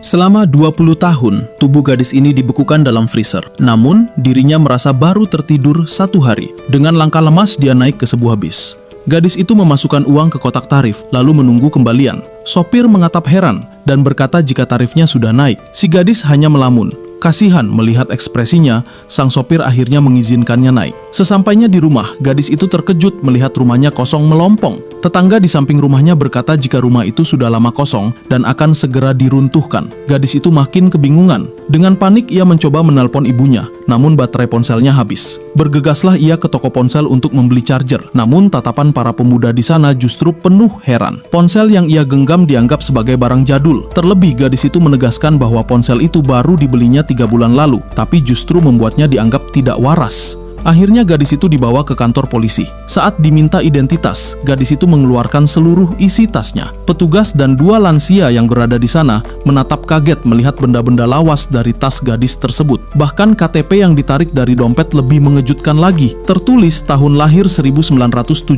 Selama 20 tahun, tubuh gadis ini dibekukan dalam freezer. Namun, dirinya merasa baru tertidur 1 hari. Dengan langkah lemas, dia naik ke sebuah bis. Gadis itu memasukkan uang ke kotak tarif, lalu menunggu kembalian. Sopir mengatap heran dan berkata jika tarifnya sudah naik. Si gadis hanya melamun. Kasihan melihat ekspresinya, sang sopir akhirnya mengizinkannya naik. Sesampainya di rumah, gadis itu terkejut melihat rumahnya kosong melompong. Tetangga di samping rumahnya berkata jika rumah itu sudah lama kosong dan akan segera diruntuhkan. Gadis itu makin kebingungan. Dengan panik ia mencoba menelpon ibunya, namun baterai ponselnya habis. Bergegaslah ia ke toko ponsel untuk membeli charger. Namun tatapan para pemuda di sana justru penuh heran. Ponsel yang ia genggam dianggap sebagai barang jadul. Terlebih gadis itu menegaskan bahwa ponsel itu baru dibelinya 3 bulan lalu, tapi justru membuatnya dianggap tidak waras. Akhirnya gadis itu dibawa ke kantor polisi. Saat diminta identitas, gadis itu mengeluarkan seluruh isi tasnya. Petugas dan 2 lansia yang berada di sana menatap kaget melihat benda-benda lawas dari tas gadis tersebut. Bahkan KTP yang ditarik dari dompet lebih mengejutkan lagi. Tertulis tahun lahir 1976.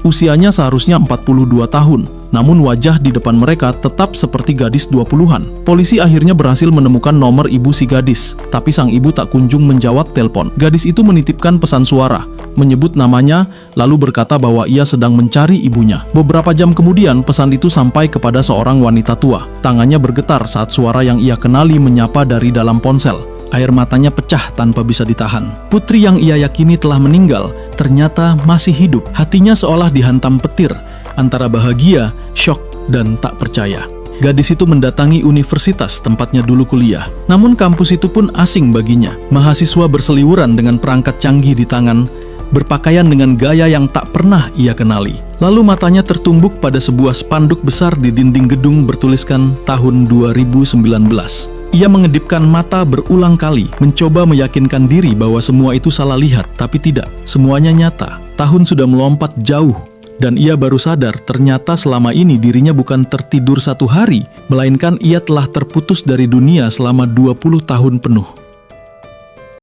Usianya seharusnya 42 tahun. Namun wajah di depan mereka tetap seperti gadis 20-an. Polisi akhirnya berhasil menemukan nomor ibu si gadis, tapi sang ibu tak kunjung menjawab telepon. Gadis itu menitipkan pesan suara, menyebut namanya, lalu berkata bahwa ia sedang mencari ibunya. Beberapa jam kemudian, pesan itu sampai kepada seorang wanita tua. Tangannya bergetar saat suara yang ia kenali menyapa dari dalam ponsel. Air matanya pecah tanpa bisa ditahan. Putri yang ia yakini telah meninggal, ternyata masih hidup. Hatinya seolah dihantam petir, antara bahagia, syok, dan tak percaya. Gadis itu mendatangi universitas tempatnya dulu kuliah. Namun kampus itu pun asing baginya. Mahasiswa berseliweran dengan perangkat canggih di tangan, berpakaian dengan gaya yang tak pernah ia kenali. Lalu matanya tertumbuk pada sebuah spanduk besar di dinding gedung bertuliskan tahun 2019. Ia mengedipkan mata berulang kali, mencoba meyakinkan diri bahwa semua itu salah lihat, tapi tidak. Semuanya nyata. Tahun sudah melompat jauh. Dan ia baru sadar ternyata selama ini dirinya bukan tertidur 1 hari, melainkan ia telah terputus dari dunia selama 20 tahun penuh.